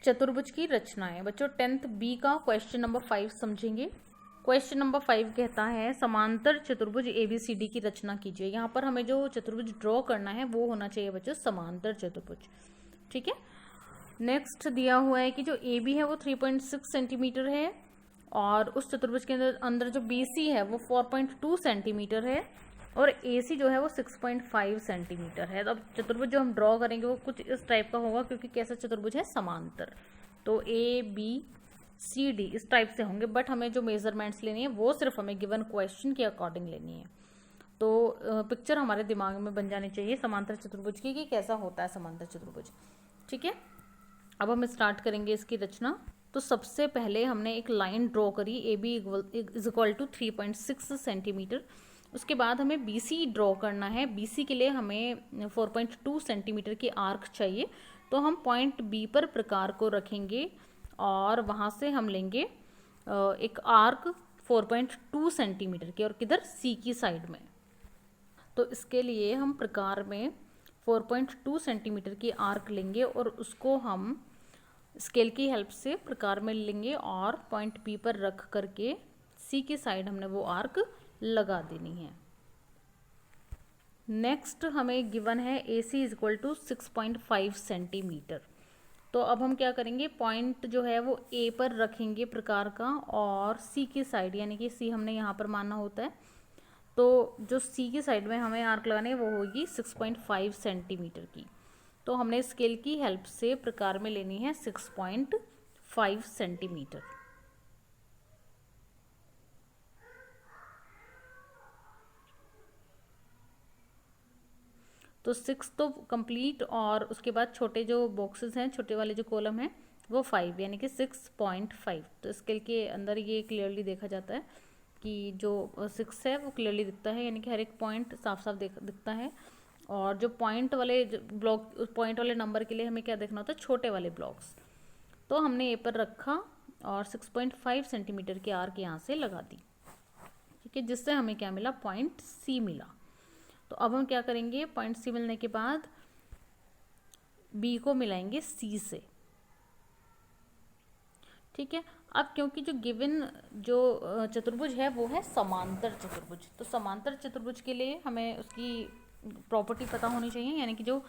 चतुर्भुज की रचनाएं। बच्चों 10th बी का क्वेश्चन नंबर 5 समझेंगे। क्वेश्चन नंबर 5 कहता है समांतर चतुर्भुज ABCD की रचना कीजिए। यहाँ पर हमें जो चतुर्भुज ड्रॉ करना है वो होना चाहिए बच्चों समांतर चतुर्भुज। ठीक है। नेक्स्ट दिया हुआ है कि जो AB है वो 3.6 सेंटीमीटर है और उस चतुर्भुज के अंदर जो BC है वो 4.2 सेंटीमीटर है और AC जो है वो 6.5 सेंटीमीटर है। तो अब चतुर्भुज जो हम ड्रॉ करेंगे वो कुछ इस टाइप का होगा क्योंकि कैसा चतुर्भुज है समांतर। तो ABCD इस टाइप से होंगे, बट हमें जो मेजरमेंट्स लेनी है वो सिर्फ हमें गिवन क्वेश्चन के अकॉर्डिंग लेनी है। तो पिक्चर हमारे दिमाग में बन जानी चाहिए समांतर चतुर्भुज की कि कैसा होता है समांतर चतुर्भुज। ठीक है, अब हम स्टार्ट करेंगे इसकी रचना। तो सबसे पहले हमने एक लाइन ड्रॉ करी AB is equal to 3.6 centimetre. उसके बाद हमें BC ड्रॉ करना है। BC के लिए हमें 4.2 सेंटीमीटर की आर्क चाहिए। तो हम पॉइंट B पर प्रकार को रखेंगे और वहाँ से हम लेंगे एक आर्क 4.2 सेंटीमीटर की और किधर C की साइड में। तो इसके लिए हम प्रकार में 4.2 सेंटीमीटर की आर्क लेंगे और उसको हम स्केल की हेल्प से प्रकार में लेंगे और पॉइंट P पर रख करके C की साइड हमने वो आर्क लगा देनी है। नेक्स्ट हमें गिवन है AC is equal to 6.5 centimetre. तो अब हम क्या करेंगे, पॉइंट जो है वो A पर रखेंगे प्रकार का और C की साइड, यानी कि C हमने यहाँ पर मानना होता है। तो जो C की साइड में हमें आर्क लगाने वो होगी 6.5 सेंटीमीटर की। तो हमने स्केल की हेल्प से प्रकार में लेनी है 6.5 सेंटीमीटर। तो 6 तो कंप्लीट और उसके बाद छोटे जो बॉक्सेस हैं, छोटे वाले जो कॉलम हैं वो 5, यानी कि 6.5। तो स्केल के अंदर ये क्लियरली देखा जाता है कि जो 6 है वो क्लियरली दिखता है, यानी कि हर एक पॉइंट साफ साफ दिखता है। और जो पॉइंट वाले ब्लॉक, पॉइंट वाले नंबर के लिए हमें क्या देखना होता है, छोटे वाले ब्लॉक्स। तो हमने A पर रखा और 6.5 सेंटीमीटर की आर्क यहाँ से लगा दी। ठीक है, जिससे हमें क्या मिला, पॉइंट C मिला। तो अब हम क्या करेंगे, पॉइंट C मिलने के बाद B को मिलाएंगे C से। ठीक है, अब क्योंकि जो गिवन जो चतुर्भुज है वो है समांतर चतुर्भुज, तो समांतर चतुर्भुज के लिए हमें उसकी प्रॉपर्टी पता होनी चाहिए, यानी कि जो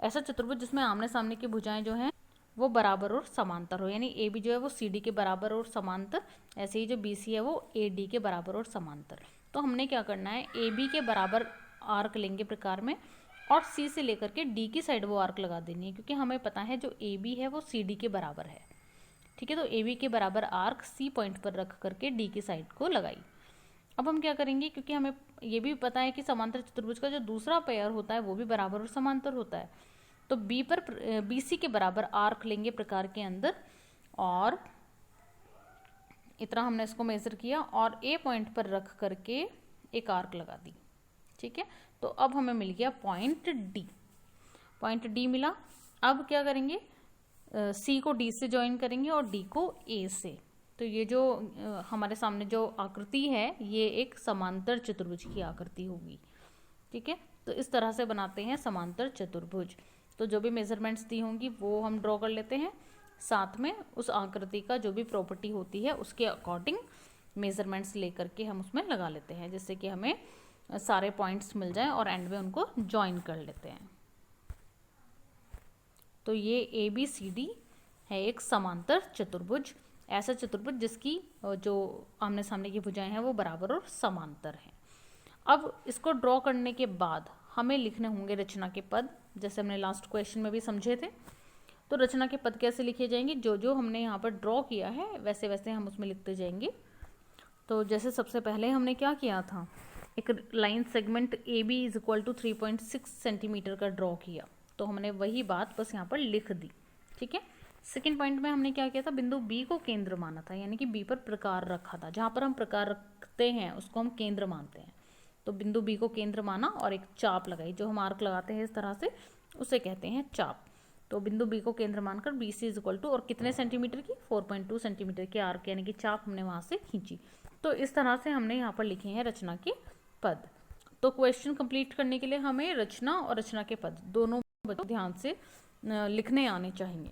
ऐसा चतुर्भुज जिसमें आमने सामने की भुजाएं जो हैं वो बराबर और समांतर हो, यानी AB जो है वो CD के बराबर और समांतर, ऐसे ही जो BC है वो AD के बराबर और समांतर। तो हमने क्या करना है, AB के बराबर आर्क लेंगे प्रकार में और C से लेकर के D की साइड वो आर्क लगा देनी है, क्योंकि हमें पता है जो AB है वो CD के बराबर है। ठीक है, तो AB के बराबर आर्क C पॉइंट पर रख करके D की साइड को लगाई। अब हम क्या करेंगे, क्योंकि हमें ये भी पता है कि समांतर चतुर्भुज का जो दूसरा पेयर होता है वो भी बराबर और समांतर होता है। तो B पर BC के बराबर आर्क लेंगे प्रकार के अंदर और इतना हमने इसको मेजर किया और A पॉइंट पर रख करके एक आर्क लगा दी। ठीक है, तो अब हमें मिल गया पॉइंट D। पॉइंट D मिला। अब क्या करेंगे, C को D से ज्वाइन करेंगे और D को A से। तो ये जो हमारे सामने जो आकृति है ये एक समांतर चतुर्भुज की आकृति होगी। ठीक है, तो इस तरह से बनाते हैं समांतर चतुर्भुज। तो जो भी मेजरमेंट्स दी होंगी वो हम ड्रॉ कर लेते हैं, साथ में उस आकृति का जो भी प्रॉपर्टी होती है उसके अकॉर्डिंग मेजरमेंट्स लेकर के हम उसमें लगा लेते हैं, जिससे कि हमें सारे पॉइंट्स मिल जाएं और एंड में उनको ज्वाइन कर लेते हैं। तो ये ABCD है एक समांतर चतुर्भुज, ऐसा चतुर्भुज जिसकी जो आमने सामने की भुजाएं हैं वो बराबर और समांतर हैं। अब इसको ड्रॉ करने के बाद हमें लिखने होंगे रचना के पद, जैसे हमने लास्ट क्वेश्चन में भी समझे थे। तो रचना के पद कैसे लिखे जाएंगे, जो जो हमने यहाँ पर ड्रॉ किया है वैसे वैसे हम उसमें लिखते जाएंगे। तो जैसे सबसे पहले हमने क्या किया था, एक line segment AB is equal to 3.6 centimetre का ड्रॉ किया, तो हमने वही बात बस यहाँ पर लिख दी। ठीक है, सेकेंड पॉइंट में हमने क्या किया था, बिंदु B को केंद्र माना था, यानी कि B पर प्रकार रखा था। जहाँ पर हम प्रकार रखते हैं उसको हम केंद्र मानते हैं। तो बिंदु B को केंद्र माना और एक चाप लगाई, जो हम आर्क लगाते हैं इस तरह से उसे कहते हैं चाप। तो बिंदु B को केंद्र मानकर BC इज इक्वल टू, और कितने सेंटीमीटर की, 4.2 सेंटीमीटर की आर्क यानी कि चाप हमने वहाँ से खींची। तो इस तरह से हमने यहाँ पर लिखे हैं रचना के पद। तो क्वेश्चन कंप्लीट करने के लिए हमें रचना और रचना के पद दोनों ध्यान से लिखने आने चाहिए।